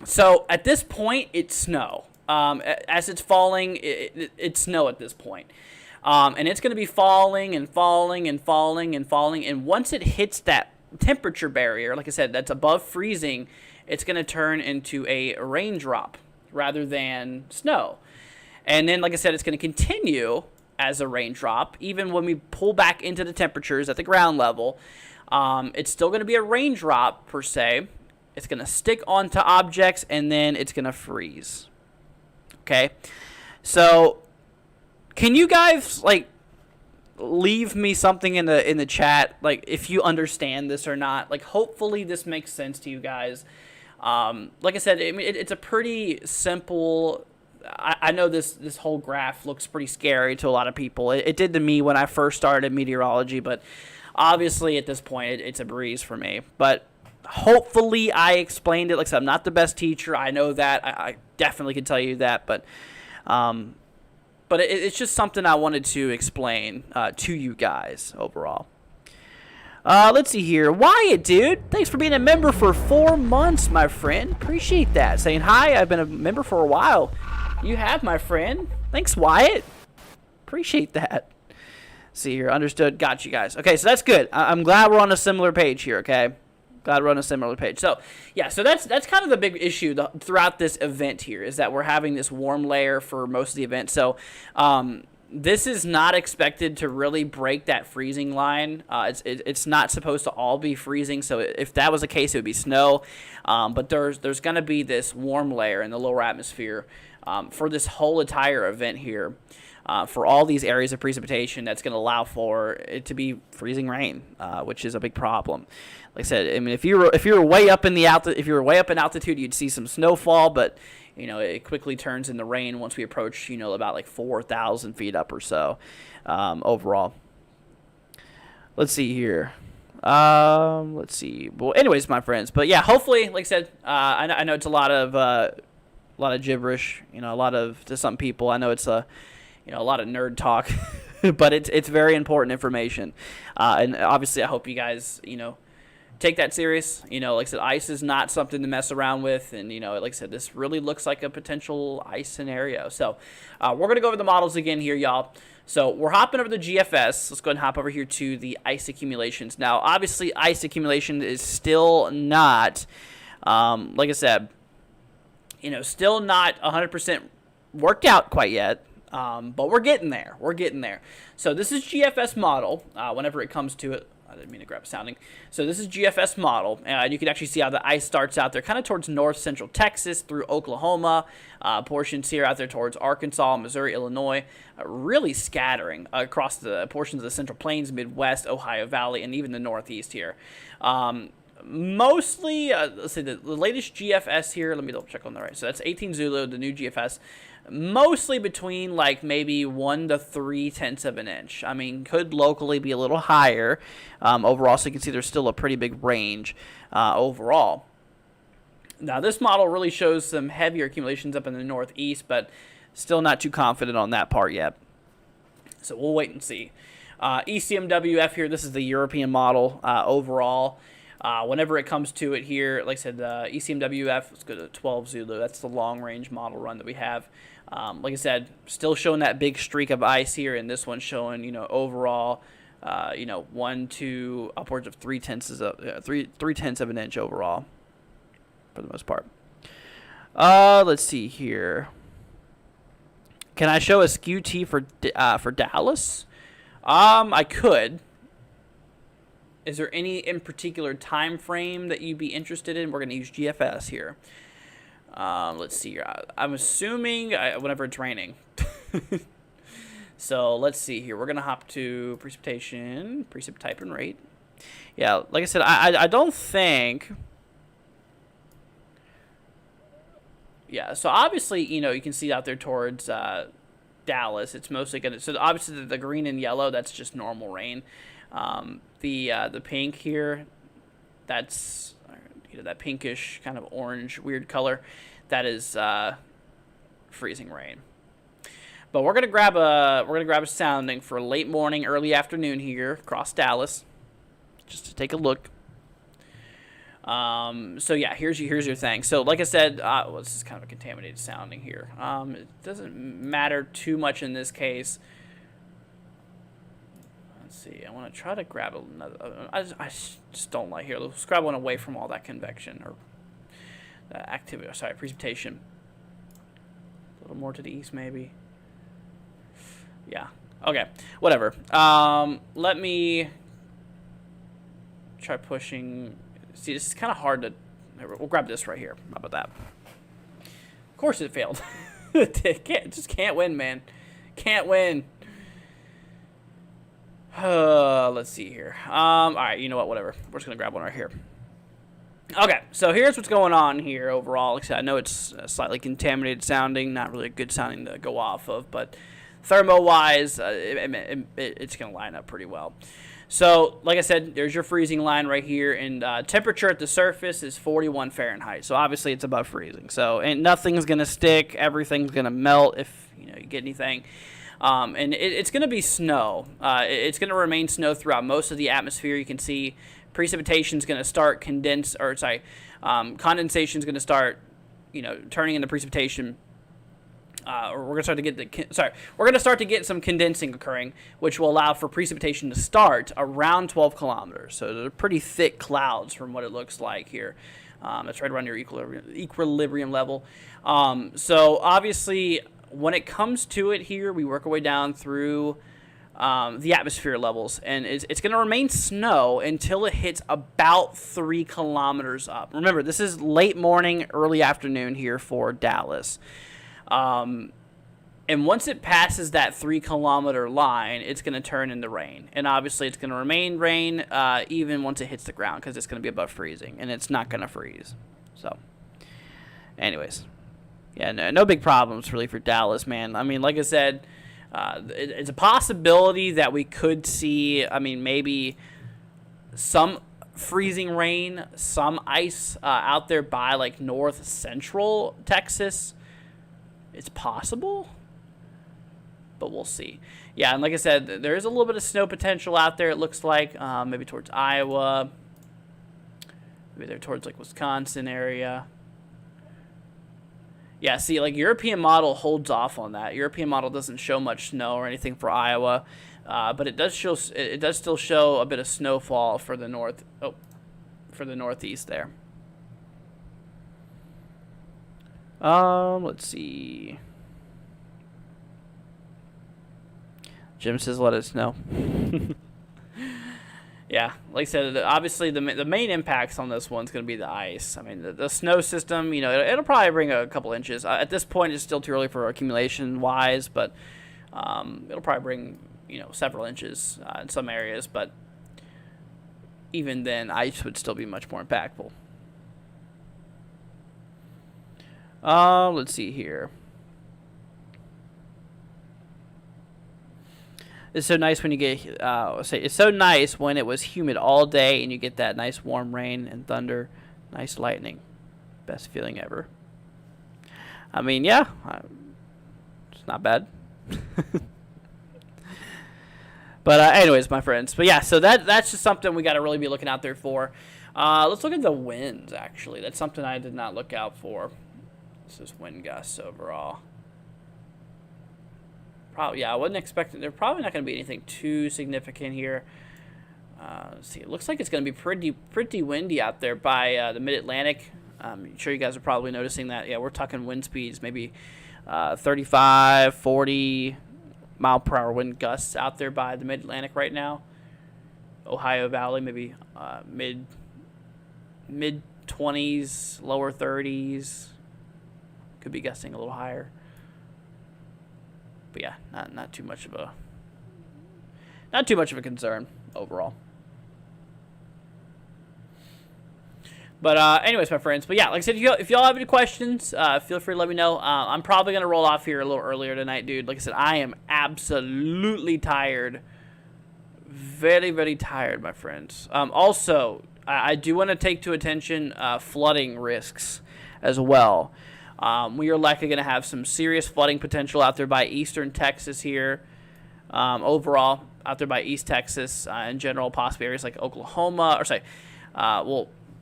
So at this point, it's snow. As it's falling, it's snow at this point. And it's going to be falling and falling and falling and falling. And once it hits that temperature barrier, like I said, that's above freezing, it's going to turn into a raindrop rather than snow. And then, like I said, it's going to continue as a raindrop. Even when we pull back into the temperatures at the ground level, it's still going to be a raindrop per se. It's going to stick onto objects, and then it's going to freeze. Okay? So, can you guys, leave me something in the chat, if you understand this or not? Hopefully this makes sense to you guys. Like I said, it's a pretty simple I know this whole graph looks pretty scary to a lot of people. It did to me when I first started meteorology, but obviously at this point it's a breeze for me. But hopefully I explained it. Like I said, I'm not the best teacher. I know that. I definitely can tell you that. But it's just something I wanted to explain to you guys overall. Let's see here. Wyatt, dude. Thanks for being a member for 4 months, my friend. Appreciate that. Saying hi. I've been a member for a while. You have, my friend. Thanks, Wyatt. Appreciate that. See here. Understood. Got you guys. Okay, so that's good. I'm glad we're on a similar page here, okay? Glad we're on a similar page. So, yeah, so that's kind of the big issue throughout this event here is that we're having this warm layer for most of the event. So, this is not expected to really break that freezing line. It's not supposed to all be freezing, so if that was the case, it would be snow. But there's going to be this warm layer in the lower atmosphere for this whole entire event here, for all these areas of precipitation that's going to allow for it to be freezing rain, which is a big problem. Like I said, I mean, if you were way up in altitude, you'd see some snowfall, but it quickly turns into rain once we approach, about like 4,000 feet up or so, overall. Let's see here. Let's see. Well, anyways, my friends, but yeah, hopefully, like I said, I know it's a lot of gibberish, to some people. I know it's a lot of nerd talk, but it's very important information. And obviously I hope you guys, take that serious. Like I said, ice is not something to mess around with, and like I said, this really looks like a potential ice scenario. So we're gonna go over the models again here, y'all. So we're hopping over the GFS. Let's go ahead and hop over here to the ice accumulations. Now, obviously, ice accumulation is still not, like I said, still not 100% worked out quite yet. But we're getting there. So this is GFS model. Whenever it comes to it. I didn't mean to grab sounding. So this is GFS model, and you can actually see how the ice starts out there kind of towards north central Texas through Oklahoma, portions here out there towards Arkansas, Missouri, Illinois, really scattering across the portions of the Central Plains, Midwest, Ohio Valley, and even the Northeast here. Mostly, let's see, the latest GFS here, let me double check on the right. So that's 18 Zulu, the new GFS. Mostly between like maybe 1 to 3/10 of an inch. I mean, could locally be a little higher overall, so you can see there's still a pretty big range overall. Now, this model really shows some heavier accumulations up in the northeast, but still not too confident on that part yet. So we'll wait and see. ECMWF here, this is the European model overall. Whenever it comes to it here, like I said, ECMWF, let's go to 12 Zulu. That's the long-range model run that we have. Like I said, still showing that big streak of ice here, and this one's showing, overall, 1 to upwards of 3/10 of an inch overall, for the most part. Let's see here. Can I show a skew T for Dallas? I could. Is there any in particular time frame that you'd be interested in? We're going to use GFS here. Let's see here. I'm assuming whenever it's raining. So let's see here. We're going to hop to precipitation, precip type and rate. Yeah, like I said, I don't think... Yeah, so obviously, you can see out there towards Dallas. It's mostly going to... So obviously the green and yellow, that's just normal rain. The pink here, that's that pinkish kind of orange weird color, that is freezing rain. But we're gonna grab a sounding for late morning, early afternoon here across Dallas, just to take a look. So yeah, here's your thing. So like I said, this is kind of a contaminated sounding here. It doesn't matter too much in this case. See, I want to try to grab another. I just don't like here. Let's grab one away from all that convection or activity. Sorry, precipitation. A little more to the east, maybe. Yeah. Okay. Whatever. Let me try pushing. See, this is kind of hard to. We'll grab this right here. How about that? Of course, it failed. Just can't win, man. Can't win. Let's see here. All right, you know what? Whatever. We're just gonna grab one right here. Okay, so here's what's going on here overall. Like I said, I know it's slightly contaminated sounding, not really good sounding to go off of, but thermo-wise, it's going to line up pretty well. So, like I said, there's your freezing line right here, and temperature at the surface is 41 Fahrenheit. So obviously it's above freezing. So, and nothing's going to stick. Everything's going to melt if you get anything. And it's going to be snow. It's going to remain snow throughout most of the atmosphere. You can see precipitation is going to start condensation is going to start, turning into precipitation. Or we're going to start to get some condensing occurring, which will allow for precipitation to start around 12 kilometers. So they're pretty thick clouds from what it looks like here. That's right around your equilibrium level. So obviously, when it comes to it here, we work our way down through the atmosphere levels, and it's going to remain snow until it hits about 3 kilometers up. Remember, this is late morning, early afternoon here for Dallas. And once it passes that 3 kilometer line, it's going to turn into rain. And obviously, it's going to remain rain even once it hits the ground because it's going to be above freezing, and it's not going to freeze. So, anyways, yeah, no big problems really for Dallas, man. I mean, like I said, it's a possibility that we could see, maybe some freezing rain, some ice out there by like north central Texas. It's possible, but we'll see. Yeah, and like I said, there is a little bit of snow potential out there, it looks like, maybe towards Iowa, maybe they're towards like Wisconsin area. Yeah, see, like European model holds off on that. European model doesn't show much snow or anything for Iowa, but it does still show a bit of snowfall for the northeast there. Let's see. Jim says, "Let us know." Yeah, like I said, obviously the main impacts on this one's going to be the ice. I mean, the snow system, it'll probably bring a couple inches. At this point, it's still too early for accumulation-wise, but it'll probably bring, several inches in some areas. But even then, ice would still be much more impactful. Let's see here. It's so nice when you get, it's so nice when it was humid all day and you get that nice warm rain and thunder, nice lightning. Best feeling ever. I mean, yeah, it's not bad. But anyways, my friends. But yeah, so that's just something we got to really be looking out there for. Let's look at the winds, actually. That's something I did not look out for. This is wind gusts overall. Probably, yeah, I wasn't expecting. There's probably not going to be anything too significant here. Let's see. It looks like it's going to be pretty windy out there by the Mid-Atlantic. I'm sure you guys are probably noticing that. Yeah, we're talking wind speeds, maybe 35, 40 mile per hour wind gusts out there by the Mid-Atlantic right now. Ohio Valley, maybe mid 20s, lower 30s. Could be gusting a little higher. But yeah, not too much of a concern overall. But anyways, my friends. But yeah, like I said, if y'all have any questions, feel free to let me know. I'm probably gonna roll off here a little earlier tonight, dude. Like I said, I am absolutely tired. Very, very tired, my friends. Also, I do want to take to attention flooding risks as well. We are likely going to have some serious flooding potential out there by eastern Texas here. Overall, out there by East Texas in general, possibly areas like Oklahoma.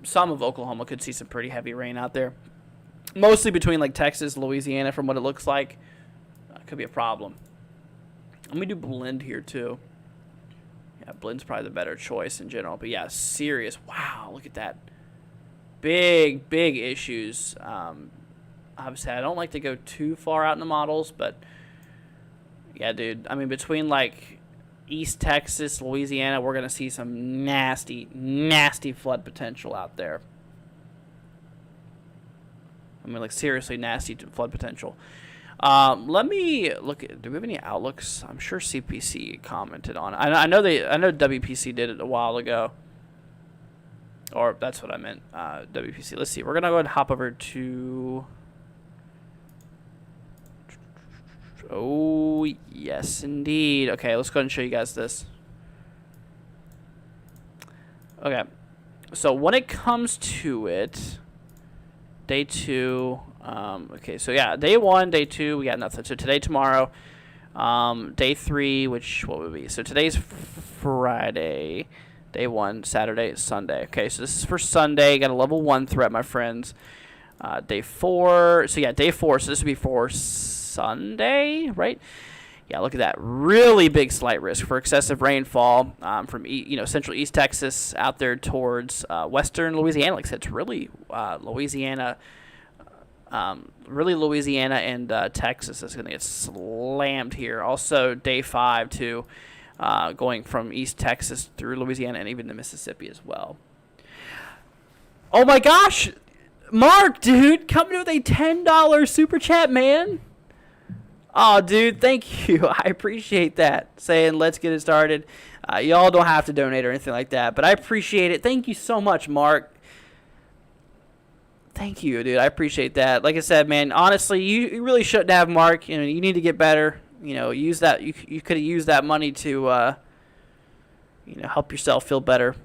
Some of Oklahoma could see some pretty heavy rain out there. Mostly between like Texas, Louisiana, from what it looks like. Could be a problem. Let me do blend here too. Yeah, blend's probably the better choice in general. But yeah, serious. Wow, look at that. Big issues. Obviously, I don't like to go too far out in the models, but yeah, dude. I mean, between like East Texas, Louisiana, we're gonna see some nasty flood potential out there. I mean, like seriously nasty flood potential. Let me look at. Do we have any outlooks? I'm sure CPC commented on it. I know WPC did it a while ago. Or that's what I meant, WPC. Let's see. We're going to go ahead and hop over to... Oh, yes, indeed. Okay, let's go ahead and show you guys this. Okay. So when it comes to it, day 2... okay, so yeah, day 1, day 2, we got nothing. So today, tomorrow, day 3, which, what would it be? So today's Friday, day 1, Saturday, Sunday. Okay, so this is for Sunday. Got a level 1 threat, my friends. Day 4, so yeah, day 4, so this would be for Sunday, right? Yeah, look at that. Really big slight risk for excessive rainfall from central East Texas out there towards western Louisiana. Like I said, it's really Louisiana. Really Louisiana and Texas is going to get slammed here. Also, day 5 too, going from East Texas through Louisiana and even to Mississippi as well. Oh my gosh, Mark, dude, coming with a $10 super chat, man. Oh, dude, thank you. I appreciate that. Saying let's get it started. Y'all don't have to donate or anything like that, but I appreciate it. Thank you so much, Mark. Thank you, dude. I appreciate that. Like I said, man, honestly, you really shouldn't have, Mark. You need to get better. Use that. You could have used that money to, help yourself feel better.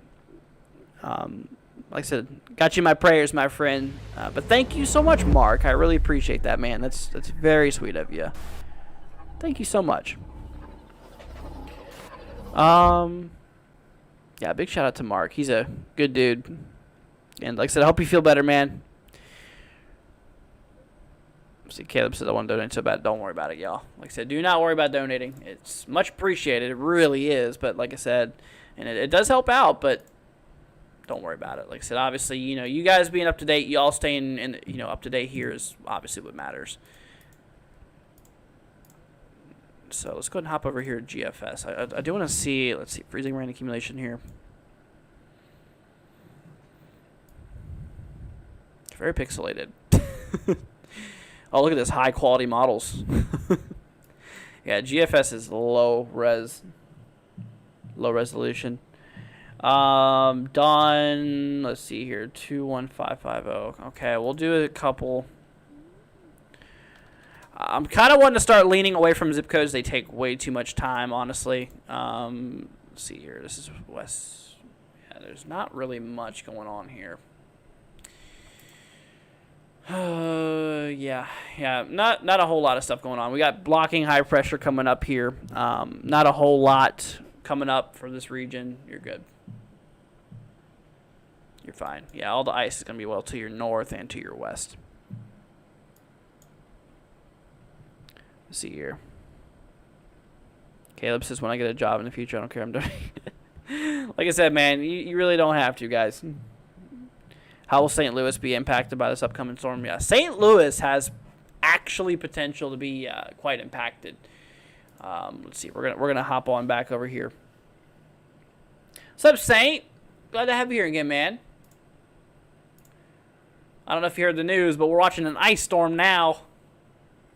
Like I said, got you my prayers, my friend. But thank you so much, Mark. I really appreciate that, man. That's very sweet of you. Thank you so much. Yeah, big shout out to Mark. He's a good dude. And like I said, I hope you feel better, man. See, Caleb said I want to donate so bad. Don't worry about it, y'all. Like I said, do not worry about donating. It's much appreciated. It really is. But like I said, and it does help out, but don't worry about it. Like I said, obviously, you guys being up to date, y'all staying up to date here is obviously what matters. So let's go ahead and hop over here to GFS. I do want to see, let's see, freezing rain accumulation here. Very pixelated. Oh, look at this high quality models. Yeah, GFS is low resolution. Dawn, let's see here, 21550. Okay, we'll do a couple. I'm kind of wanting to start leaning away from zip codes. They take way too much time, honestly. Let's see here. This is West. Yeah, there's not really much going on here. Yeah, not a whole lot of stuff going on. We got blocking high pressure coming up here. Not a whole lot coming up for this region. You're good. You're fine. Yeah, all the ice is going to be well to your north and to your west. Let's see here. Caleb says, when I get a job in the future, I don't care. I'm doing like I said, man, you really don't have to, guys. How will St. Louis be impacted by this upcoming storm? Yeah, St. Louis has actually potential to be quite impacted. Let's see. We're gonna hop on back over here. What's up, Saint? Glad to have you here again, man. I don't know if you heard the news, but we're watching an ice storm now.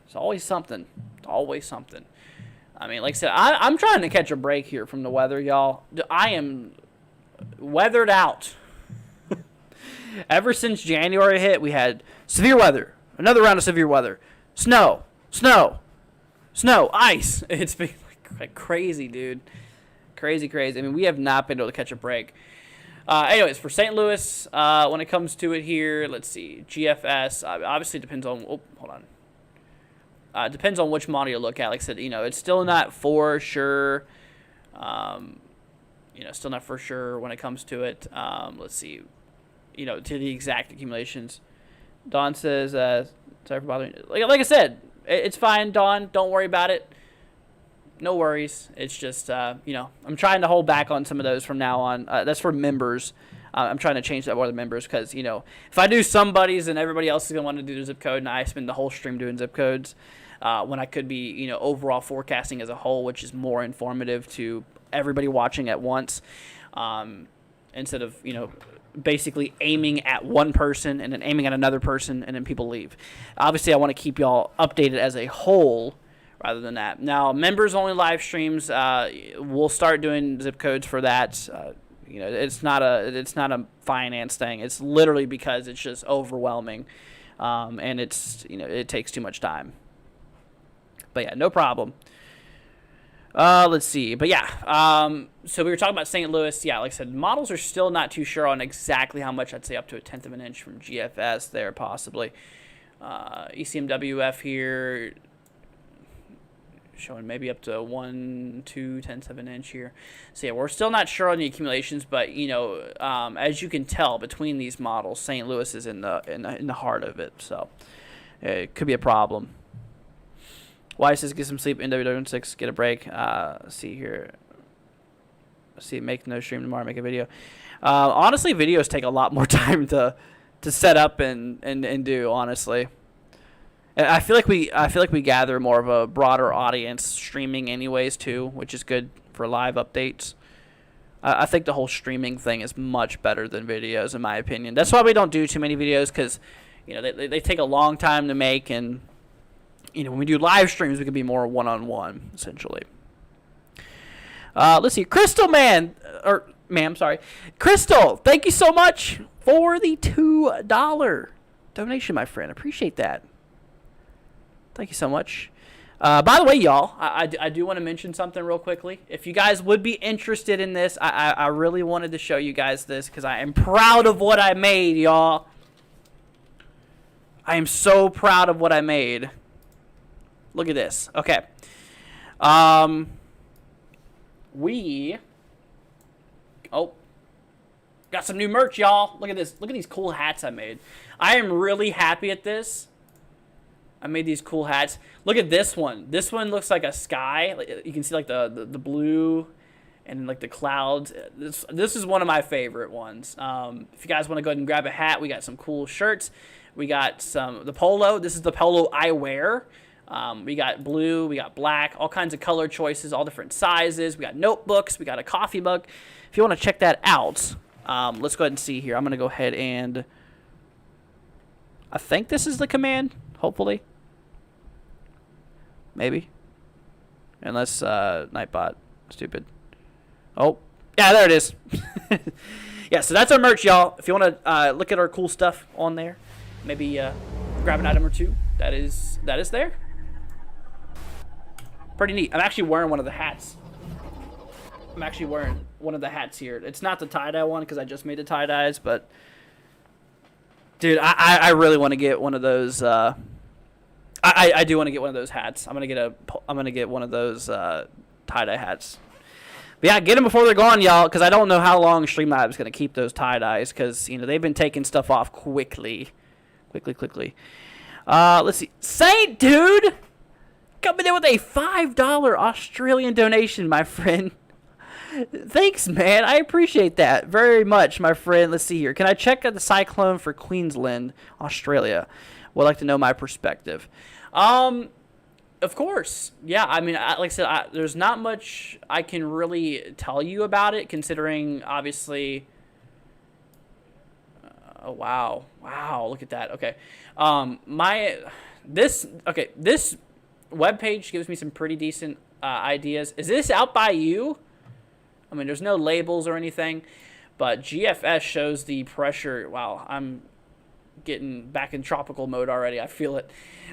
It's always something. It's always something. I mean, like I said, I'm trying to catch a break here from the weather, y'all. I am weathered out. Ever since January hit, we had severe weather, another round of severe weather, snow, ice. It's been like crazy, dude. Crazy. I mean, we have not been able to catch a break. Anyways, for St. Louis, when it comes to it here, let's see. GFS, obviously depends on, hold on. Depends on which model you look at. Like I said, it's still not for sure. Still not for sure when it comes to it. Let's see. To the exact accumulations. Dawn says, sorry for bothering you. Like I said, it's fine, Dawn. Don't worry about it. No worries. It's just, I'm trying to hold back on some of those from now on. That's for members. I'm trying to change that for the members because, if I do somebody's and everybody else is going to want to do the zip code and I spend the whole stream doing zip codes, when I could be, overall forecasting as a whole, which is more informative to everybody watching at once, instead of, basically aiming at one person and then aiming at another person and then people leave. Obviously, I want to keep y'all updated as a whole rather than that. Now, members-only live streams, we'll start doing zip codes for that. You know, it's not a finance thing. It's literally because it's just overwhelming, and it's, you know, it takes too much time. But yeah, no problem. Let's see. But yeah, so we were talking about St. Louis. Yeah, like I said, models are still not too sure on exactly how much. I'd say up to 1/10 of an inch from GFS there, possibly. ECMWF here showing maybe up to 1/2 of an inch here. So yeah, we're still not sure on the accumulations, but you know, as you can tell between these models, St. Louis is in the heart of it. So it could be a problem. Why says get some sleep, NWW6, get a break. See here. See, make no stream tomorrow, make a video. Honestly, videos take a lot more time to set up and do, honestly. And I feel like we gather more of a broader audience streaming anyways too, which is good for live updates. I think the whole streaming thing is much better than videos, in my opinion. That's why we don't do too many videos, because you know they take a long time to make, and you know, when we do live streams, we can be more one-on-one, essentially. Let's see. Crystal Man, or ma'am, sorry. Crystal, thank you so much for the $2 donation, my friend. Appreciate that. Thank you so much. By the way, y'all, I do want to mention something real quickly. If you guys would be interested in this, I really wanted to show you guys this because I am proud of what I made, y'all. I am so proud of what I made. Look at this. Okay. Got some new merch, y'all. Look at this. Look at these cool hats I made. I am really happy at this. I made these cool hats. Look at this one. This one looks like a sky. Like, you can see like the blue and like the clouds. This is one of my favorite ones. If you guys want to go ahead and grab a hat, we got some cool shirts. We got the polo. This is the polo I wear. We got blue, we got black, all kinds of color choices, all different sizes. We got notebooks, we got a coffee mug. If you want to check that out, let's go ahead and see here. I'm going to go ahead and I think this is the command, hopefully. Maybe. Unless Nightbot, stupid. Oh, yeah, there it is. Yeah, so that's our merch, y'all. If you want to look at our cool stuff on there, maybe grab an item or two. That is there. Pretty neat. I'm actually wearing one of the hats. I'm actually wearing one of the hats here. It's not the tie-dye one because I just made the tie-dyes, but dude, I really want to get one of those. I do want to get one of those hats. I'm gonna get one of those tie-dye hats. But yeah, get them before they're gone, y'all, because I don't know how long Streamlabs gonna keep those tie-dyes, because you know they've been taking stuff off quickly. Let's see. Saint, dude! Coming in with a $5 Australian donation, my friend. Thanks, man. I appreciate that very much, my friend. Let's see here. Can I check out the cyclone for Queensland, Australia? Would like to know my perspective. Of course. Yeah, I mean, like I said, there's not much I can really tell you about it, considering, obviously... Oh, wow. Wow, look at that. Okay. This webpage gives me some pretty decent ideas. Is this out by you? I mean, there's no labels or anything, but GFS shows the pressure. Wow, I'm getting back in tropical mode already. I feel it.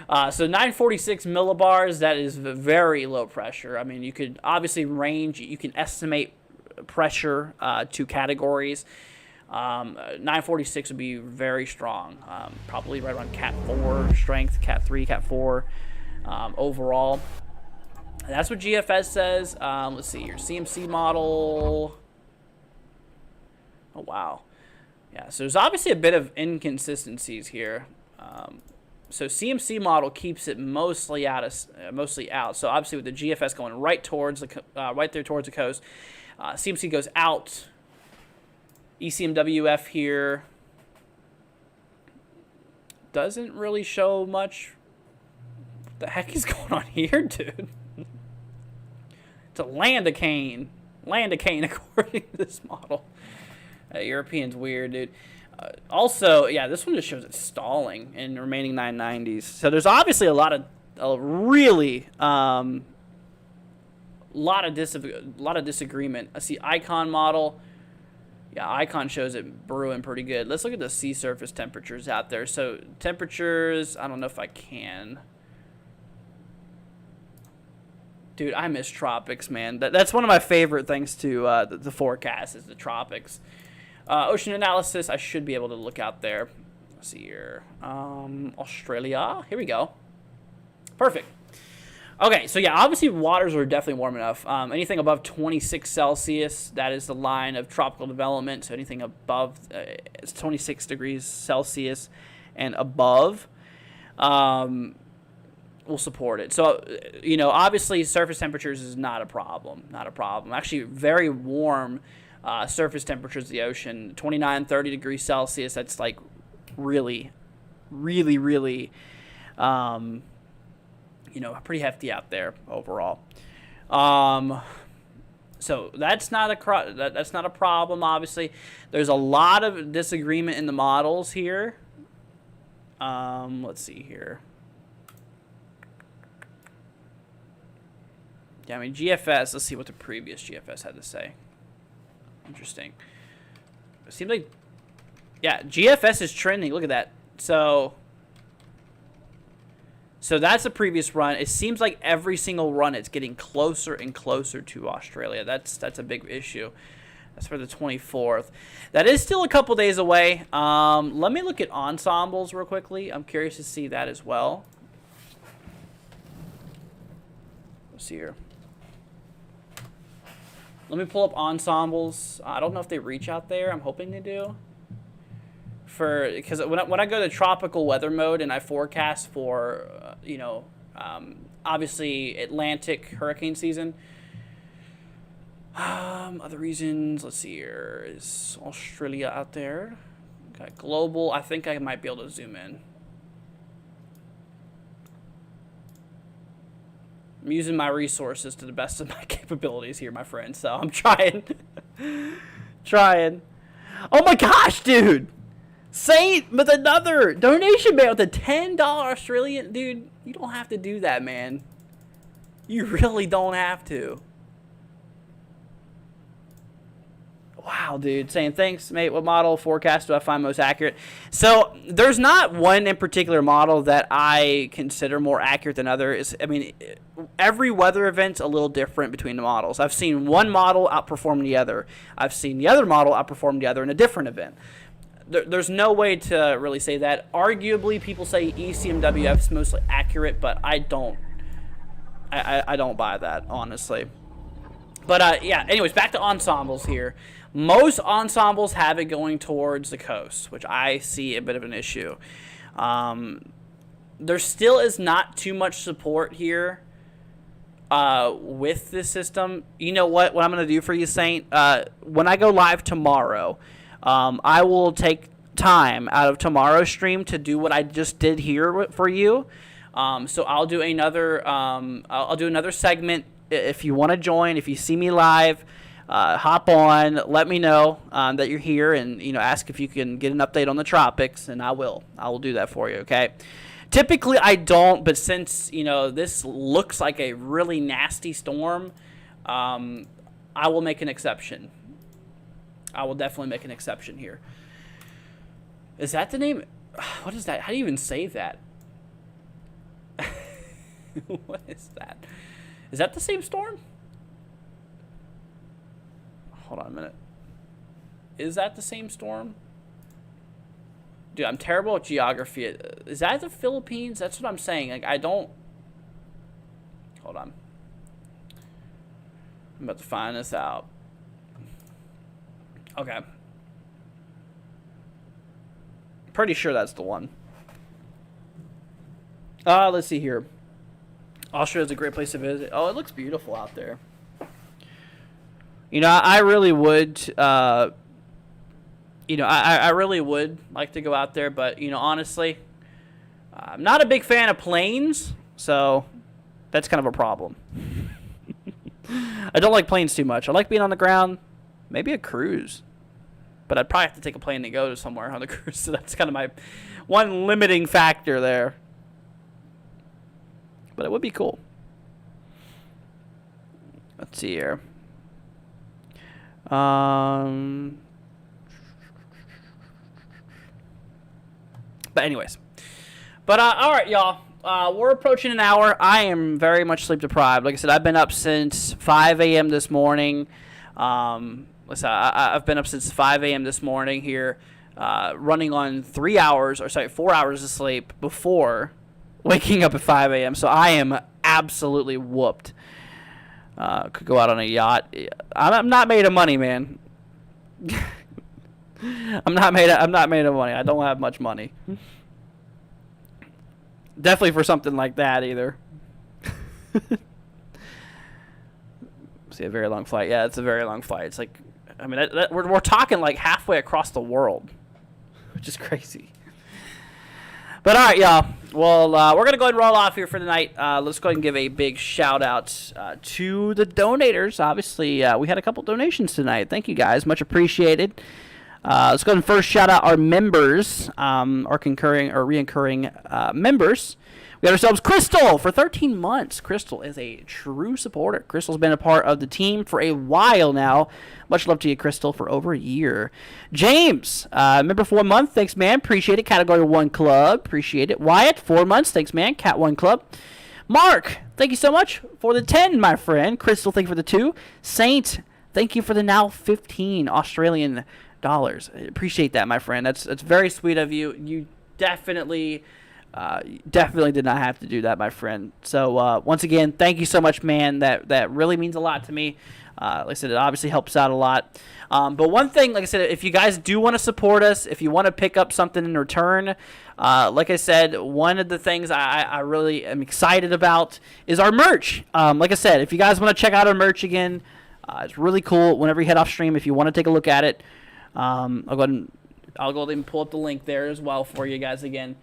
So 946 millibars, that is very low pressure. I mean, you could obviously you can estimate pressure to categories. 946 would be very strong, probably right around Cat 4 strength, Cat 3, Cat 4 overall. That's what GFS says. Let's see your CMC model. Oh, wow. Yeah, so there's obviously a bit of inconsistencies here. So CMC model keeps it mostly out. So obviously with the GFS going right towards right there towards the coast, CMC goes out. ECMWF here doesn't really show much. What the heck is going on here, dude? It's a land of cane. Land of cane, according to this model. European's weird, dude. Also, yeah, this one just shows it stalling in the remaining 990s. So there's obviously a lot of disagreement. I see icon model. Yeah, Icon shows it brewing pretty good. Let's look at the sea surface temperatures out there. So temperatures, I don't know if I can. Dude, I miss tropics, man. That's one of my favorite things to the forecast is the tropics. Ocean analysis, I should be able to look out there. Let's see here. Australia. Here we go. Perfect. Okay, so yeah, obviously waters are definitely warm enough. Anything above 26 Celsius, that is the line of tropical development. So anything above 26 degrees Celsius and above will support it. So, you know, obviously surface temperatures is not a problem. Not a problem. Actually, very warm surface temperatures of the ocean, 29, 30 degrees Celsius. That's like really, really, really... you know, pretty hefty out there overall. So that's not a problem. Obviously, there's a lot of disagreement in the models here. Let's see here. Yeah, I mean GFS. Let's see what the previous GFS had to say. Interesting. It seems like, yeah, GFS is trending. Look at that. So that's the previous run. It seems like every single run it's getting closer and closer to Australia. That's a big issue. That's for the 24th. That is still a couple days away. Let me look at ensembles real quickly. I'm curious to see that as well. Let's see here. Let me pull up ensembles. I don't know if they reach out there. I'm hoping they do. Because when I go to tropical weather mode and I forecast for, you know, obviously Atlantic hurricane season. Other reasons, let's see here. Is Australia out there? Got global. I think I might be able to zoom in. I'm using my resources to the best of my capabilities here, my friend. So I'm trying. Trying. Oh my gosh, dude. Saint with another donation, man, with a $10 Australian. Dude, you don't have to do that, man. You really don't have to. Wow, dude. Saying, thanks, mate. What model forecast do I find most accurate? So there's not one in particular model that I consider more accurate than others. I mean, every weather event's a little different between the models. I've seen one model outperform the other. I've seen the other model outperform the other in a different event. There's no way to really say that. Arguably, people say ECMWF is mostly accurate, but I don't buy that, honestly. But, yeah, anyways, back to ensembles here. Most ensembles have it going towards the coast, which I see a bit of an issue. There still is not too much support here with this system. You know what I'm going to do for you, Saint? When I go live tomorrow, I will take time out of tomorrow's stream to do what I just did here for you. So I'll do another segment. If you want to join, if you see me live, hop on, let me know that you're here, and ask if you can get an update on the tropics, and I will do that for you. Okay. Typically I don't, but since this looks like a really nasty storm, I will make an exception. I will definitely make an exception here. Is that the name? What is that? How do you even save that? What is that? Is that the same storm? Hold on a minute. Is that the same storm? Dude, I'm terrible at geography. Is that the Philippines? That's what I'm saying. Like, I don't... Hold on. I'm about to find this out. Okay. Pretty sure that's the one. Let's see here. Australia is a great place to visit. Oh, it looks beautiful out there. I really would, I really would like to go out there, but, honestly, I'm not a big fan of planes, so that's kind of a problem. I don't like planes too much. I like being on the ground, maybe a cruise, but I'd probably have to take a plane to go to somewhere on the cruise, so that's kind of my one limiting factor there. But it would be cool. Let's see here. But anyways. But, all right, y'all. We're approaching an hour. I am very much sleep deprived. Like I said, I've been up since 5 a.m. this morning. I've been up since 5 a.m. this morning here, running on 4 hours of sleep before waking up at 5 a.m. So I am absolutely whooped. Could go out on a yacht. I'm not made of money, man. I'm not made of money. I don't have much money. Definitely for something like that either. See, a very long flight. Yeah, it's a very long flight. It's like, I mean, we're talking like halfway across the world, which is crazy. But all right, y'all. Well, we're going to go ahead and roll off here for the night. Let's go ahead and give a big shout out to the donators. Obviously, we had a couple donations tonight. Thank you, guys. Much appreciated. Let's go ahead and first shout out our members, our reoccurring members. We got ourselves Crystal for 13 months. Crystal is a true supporter. Crystal's been a part of the team for a while now. Much love to you, Crystal, for over a year. James, member for 1 month. Thanks, man. Appreciate it. Category 1 club. Appreciate it. Wyatt, 4 months. Thanks, man. Cat 1 club. Mark, thank you so much for the 10, my friend. Crystal, thank you for the 2. Saint, thank you for the now 15 Australian dollars. I appreciate that, my friend. That's very sweet of you. You definitely did not have to do that, my friend. So once again, thank you so much, man. That really means a lot to me. Like I said, it obviously helps out a lot. But one thing, like I said, if you guys do want to support us, if you want to pick up something in return, like I said, one of the things I really am excited about is our merch. Like I said, if you guys want to check out our merch again, it's really cool. Whenever you head off stream, if you want to take a look at it, I'll go ahead and pull up the link there as well for you guys again.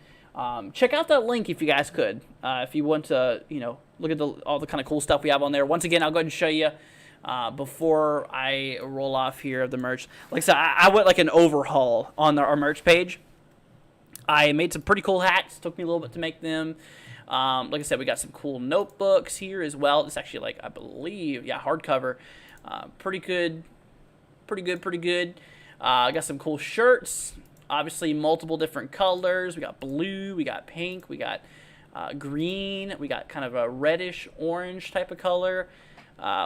Check out that link if you guys could. If you want to, look at all the kind of cool stuff we have on there. Once again, I'll go ahead and show you before I roll off here of the merch. Like I said, I went like an overhaul on our merch page. I made some pretty cool hats. Took me a little bit to make them. Like I said, we got some cool notebooks here as well. It's actually I believe, hardcover. Pretty good. I got some cool shirts. Obviously, multiple different colors. We got blue, we got pink, we got green, we got kind of a reddish orange type of color.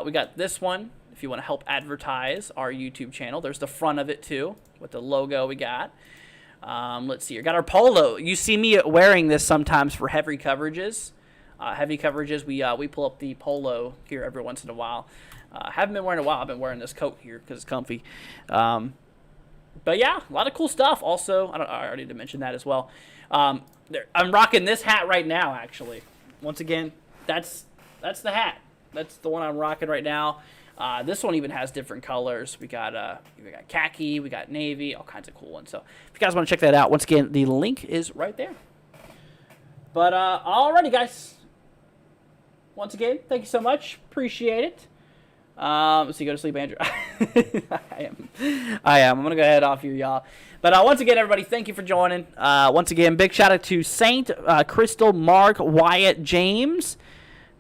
We got this one, if you want to help advertise our YouTube channel. There's the front of it, too, with the logo we got. Let's see. We got our polo. You see me wearing this sometimes for heavy coverages. We pull up the polo here every once in a while. Haven't been wearing it in a while. I've been wearing this coat here because it's comfy. But yeah, a lot of cool stuff. Also, I already did mention that as well. I'm rocking this hat right now, actually. Once again, that's the hat. That's the one I'm rocking right now. This one even has different colors. We got khaki, we got navy, all kinds of cool ones. So if you guys want to check that out, once again, the link is right there. But alrighty, guys. Once again, thank you so much. Appreciate it. So you go to sleep, Andrew. I am. I'm going to go head off here, y'all. But once again, everybody, thank you for joining. Once again, big shout out to Saint, Crystal, Mark, Wyatt, James.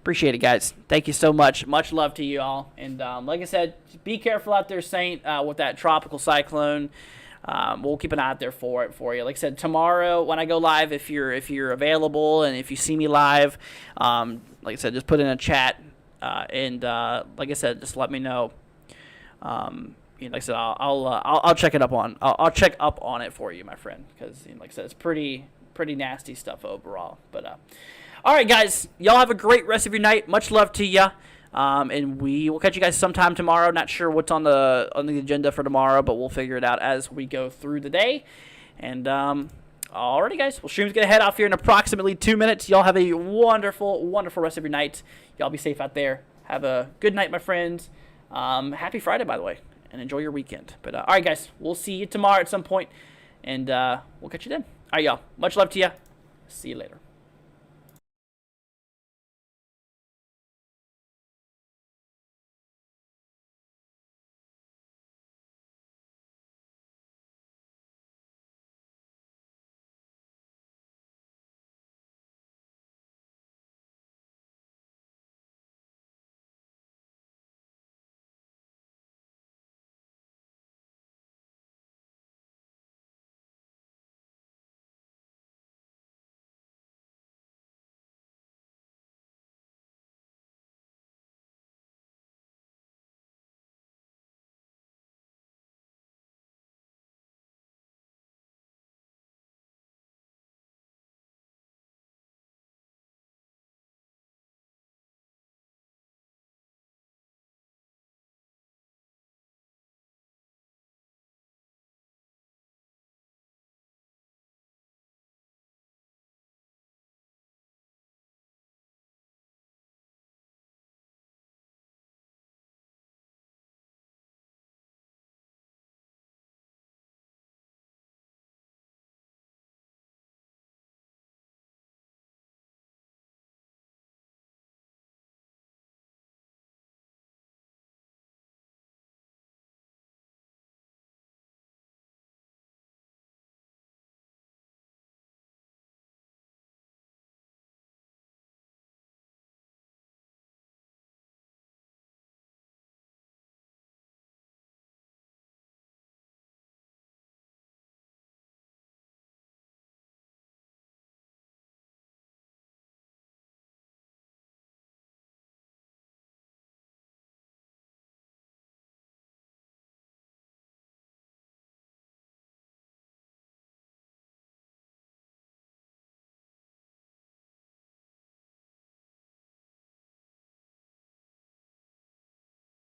Appreciate it, guys. Thank you so much. Much love to you all. And like I said, be careful out there, Saint, with that tropical cyclone. We'll keep an eye out there for you. Like I said, tomorrow when I go live, if you're available and if you see me live, like I said, just put in a chat. And like I said, just let me know. Like I said, I'll check it up on. I'll check up on it for you, my friend, because like I said, it's pretty nasty stuff overall. But all right, guys, y'all have a great rest of your night. Much love to you. And we will catch you guys sometime tomorrow. Not sure what's on the agenda for tomorrow, but we'll figure it out as we go through the day. And alrighty, guys. Well, stream's gonna head off here in approximately 2 minutes. Y'all have a wonderful, wonderful rest of your night. Y'all be safe out there. Have a good night, my friends. Happy Friday, by the way, and enjoy your weekend. But alright, guys. We'll see you tomorrow at some point, and we'll catch you then. Alright, y'all. Much love to you. See you later.